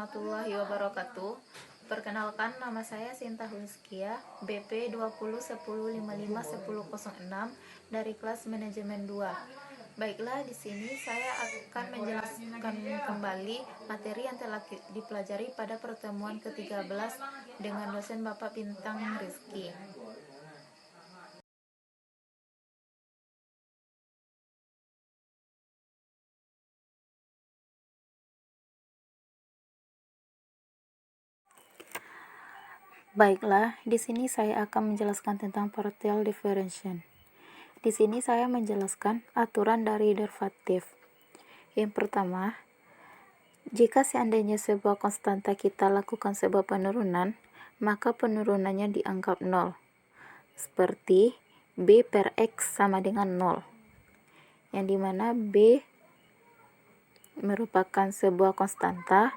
warahmatullahi wabarakatuh. Perkenalkan, nama saya Sinta Huskia, BP 2010551006 dari kelas manajemen 2. Baiklah, di sini saya akan menjelaskan kembali materi yang telah dipelajari pada pertemuan ke-13 dengan dosen Bapak Bintang Rizky. Baiklah, di sini saya akan menjelaskan tentang partial differentiation. Di sini saya menjelaskan aturan dari derivatif. Yang pertama, jika seandainya sebuah konstanta kita lakukan sebuah penurunan, maka penurunannya dianggap 0. Seperti B per X sama dengan 0. Yang dimana B merupakan sebuah konstanta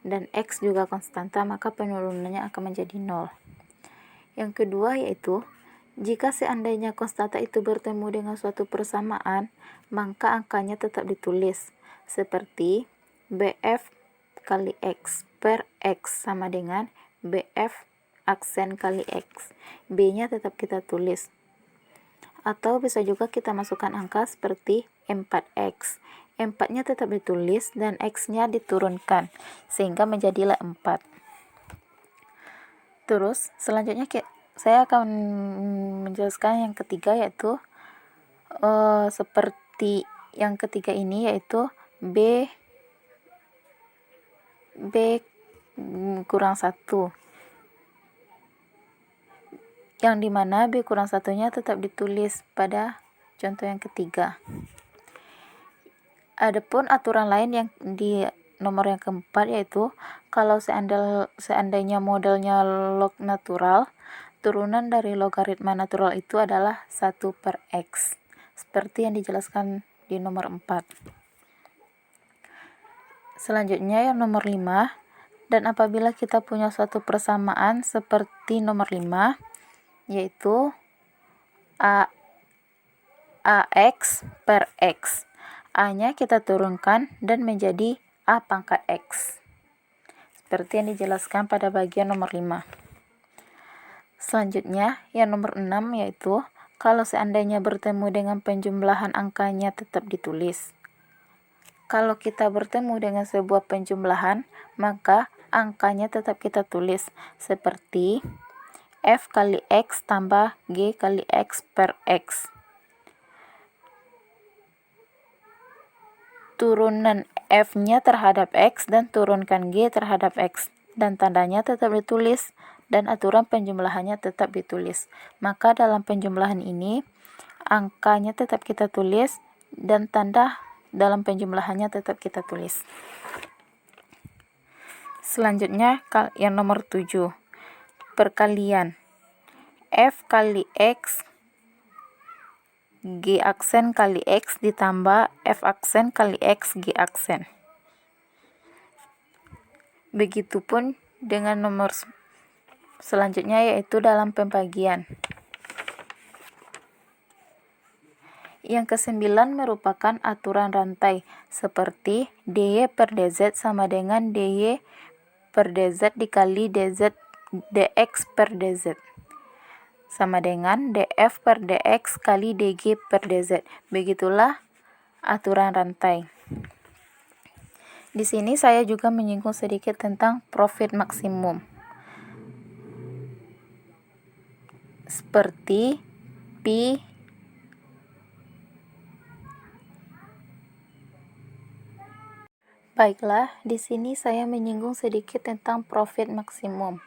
dan X juga konstanta, maka penurunannya akan menjadi 0. Yang kedua yaitu, jika seandainya konstanta itu bertemu dengan suatu persamaan, maka angkanya tetap ditulis. Seperti BF kali X per X sama dengan BF aksen kali X. B-nya tetap kita tulis. Atau bisa juga kita masukkan angka seperti 4X. 4-nya tetap ditulis dan X-nya diturunkan, sehingga menjadilah 4. Terus, selanjutnya saya akan menjelaskan yang ketiga, yaitu seperti yang ketiga ini, yaitu B kurang 1, yang dimana B kurang 1-nya tetap ditulis pada contoh yang ketiga. Adapun aturan lain yang di nomor yang keempat, yaitu kalau seandainya modelnya log natural, turunan dari logaritma natural itu adalah 1 per X, seperti yang dijelaskan di nomor 4. Selanjutnya yang nomor 5, dan apabila kita punya suatu persamaan seperti nomor 5, yaitu AX per X. A-nya kita turunkan dan menjadi A pangkat X, seperti yang dijelaskan pada bagian nomor 5. Selanjutnya, yang nomor 6, yaitu kalau seandainya bertemu dengan penjumlahan, angkanya tetap ditulis. Kalau kita bertemu dengan sebuah penjumlahan, maka angkanya tetap kita tulis, seperti F kali X tambah G kali X per X. Turunan F-nya terhadap X dan turunkan G terhadap X, dan tandanya tetap ditulis, dan aturan penjumlahannya tetap ditulis. Maka dalam penjumlahan ini, angkanya tetap kita tulis, dan tanda dalam penjumlahannya tetap kita tulis. Selanjutnya, yang nomor 7, perkalian F kali X G aksen kali X ditambah F aksen kali X G aksen. Begitupun dengan nomor selanjutnya, yaitu dalam pembagian. Yang ke-9 merupakan aturan rantai, seperti DY per DZ sama dengan DY per DZ dikali DX per DZ, sama dengan DF per DX kali DG per DZ. Begitulah aturan rantai. Di sini saya juga menyinggung sedikit tentang profit maksimum. Seperti P Baiklah, di sini saya menyinggung sedikit tentang profit maksimum.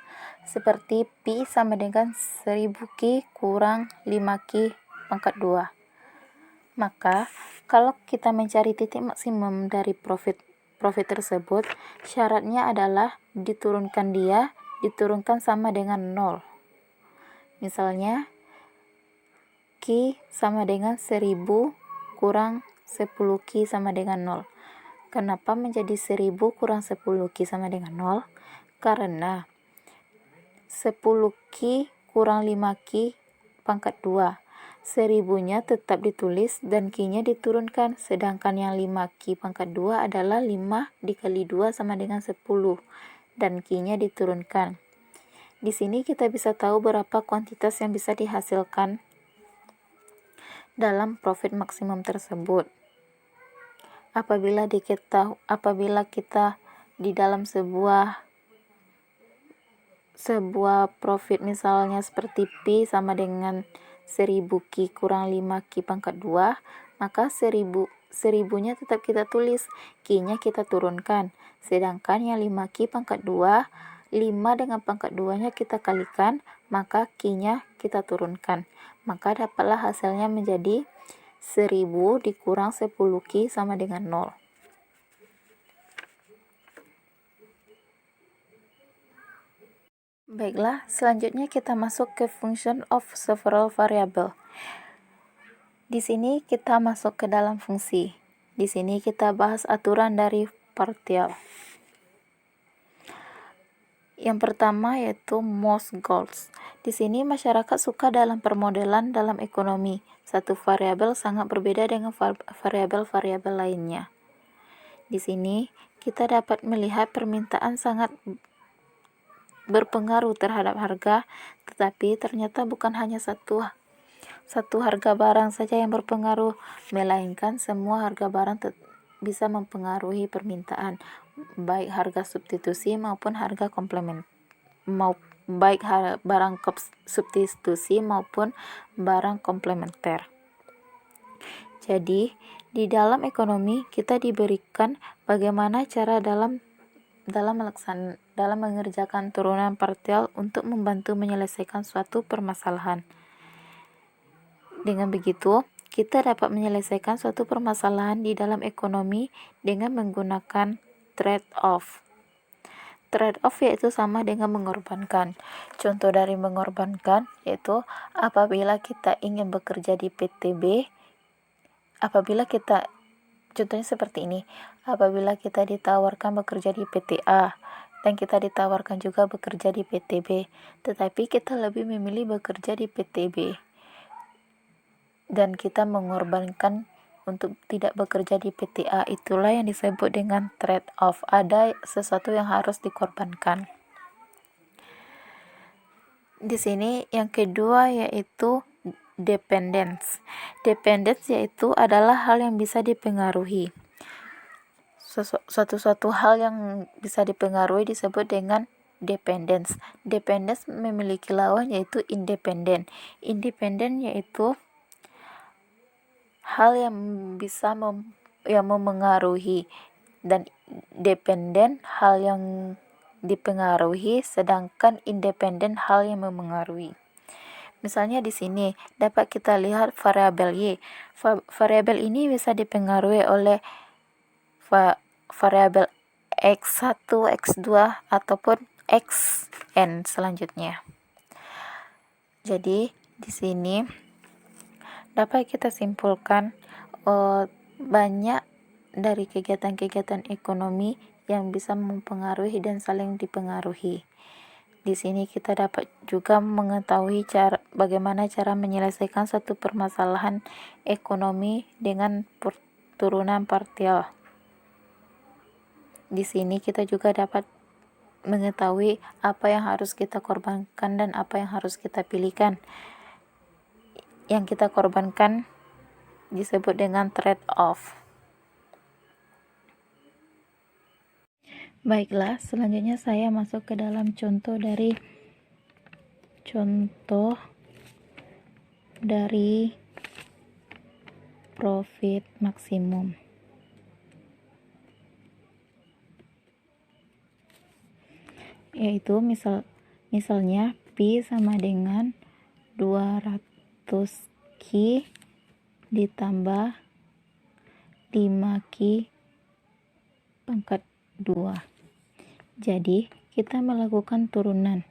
Seperti Pi sama dengan 1000 Ki kurang 5 Ki pangkat 2. Maka, kalau kita mencari titik maksimum dari profit tersebut, syaratnya adalah diturunkan sama dengan 0. Misalnya, Ki sama dengan 1000 kurang 10 Ki sama dengan 0. Kenapa menjadi 1000 kurang 10 Ki sama dengan 0? Karena 10 Ki kurang 5 Ki pangkat 2 1000-nya tetap ditulis dan Q-nya diturunkan, sedangkan yang 5Q pangkat 2 adalah 5 dikali 2 sama dengan 10, dan Q-nya diturunkan. Di sini kita bisa tahu berapa kuantitas yang bisa dihasilkan dalam profit maksimum tersebut. Apabila kita di dalam sebuah profit misalnya seperti P sama dengan 1000Q kurang 5Q pangkat 2, maka 1000-nya tetap kita tulis, Q-nya kita turunkan. Sedangkan yang 5Q pangkat 2, 5 dengan pangkat 2-nya kita kalikan, maka Q-nya kita turunkan. Maka dapatlah hasilnya menjadi 1000 dikurang 10Q sama dengan 0. Baiklah, selanjutnya kita masuk ke function of several variable. Di sini kita masuk ke dalam fungsi. Di sini kita bahas aturan dari partial. Yang pertama yaitu most goals. Di sini masyarakat suka dalam permodelan dalam ekonomi. Satu variabel sangat berbeda dengan variabel-variabel lainnya. Di sini kita dapat melihat permintaan sangat berpengaruh terhadap harga, tetapi ternyata bukan hanya satu harga barang saja yang berpengaruh, melainkan semua harga barang bisa mempengaruhi permintaan, baik harga substitusi maupun harga komplement, baik barang substitusi maupun barang komplementer. Jadi, di dalam ekonomi kita diberikan bagaimana cara dalam mengerjakan turunan partial untuk membantu menyelesaikan suatu permasalahan. Dengan begitu, kita dapat menyelesaikan suatu permasalahan di dalam ekonomi dengan menggunakan trade-off. Trade-off yaitu sama dengan mengorbankan. Contoh dari mengorbankan yaitu apabila kita ingin bekerja di PTB, contohnya seperti ini, apabila kita ditawarkan bekerja di PTA dan kita ditawarkan juga bekerja di PTB, tetapi kita lebih memilih bekerja di PTB dan kita mengorbankan untuk tidak bekerja di PTA, itulah yang disebut dengan trade-off. Ada sesuatu yang harus dikorbankan. Di sini yang kedua yaitu dependence. Dependence yaitu adalah hal yang bisa dipengaruhi. Suatu hal yang bisa dipengaruhi disebut dengan dependence. Dependence memiliki lawan yaitu independent. Independent yaitu hal yang bisa memengaruhi, dan dependent hal yang dipengaruhi, sedangkan independen hal yang memengaruhi. Misalnya di sini dapat kita lihat variabel Y. Variabel ini bisa dipengaruhi oleh variabel X1, X2 ataupun Xn selanjutnya. Jadi di sini dapat kita simpulkan banyak dari kegiatan-kegiatan ekonomi yang bisa mempengaruhi dan saling dipengaruhi. Di sini kita dapat juga mengetahui bagaimana cara menyelesaikan satu permasalahan ekonomi dengan turunan partial. Di sini kita juga dapat mengetahui apa yang harus kita korbankan dan apa yang harus kita pilihkan. Yang kita korbankan disebut dengan trade-off. Baiklah, selanjutnya saya masuk ke dalam contoh dari profit maksimum. Yaitu misalnya P sama dengan 200Q ditambah 5Q pangkat 2. Jadi kita melakukan turunan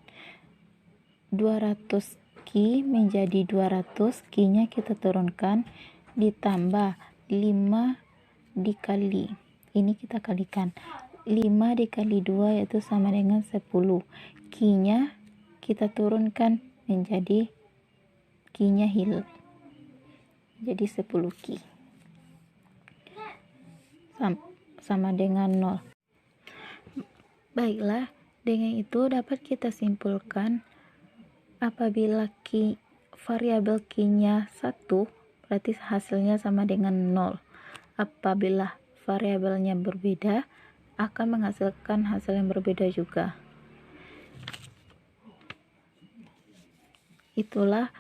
200Q menjadi 200, Q-nya kita turunkan, ditambah 5 dikali, ini kita kalikan, 5 dikali 2 yaitu sama dengan 10, Q-nya kita turunkan menjadi Q-nya hilang. jadi 10 Ki sama dengan 0. Baiklah, dengan itu dapat kita simpulkan apabila variabel Q-nya 1, berarti hasilnya sama dengan 0. Apabila variabelnya berbeda, akan menghasilkan hasil yang berbeda juga. Itulah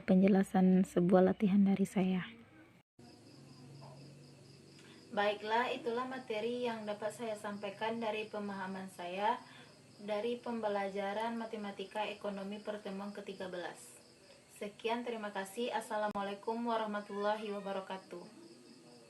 penjelasan sebuah latihan dari saya. Baiklah, itulah materi yang dapat saya sampaikan dari pemahaman saya dari pembelajaran matematika ekonomi pertemuan ke-13. Sekian, terima kasih. Assalamualaikum warahmatullahi wabarakatuh.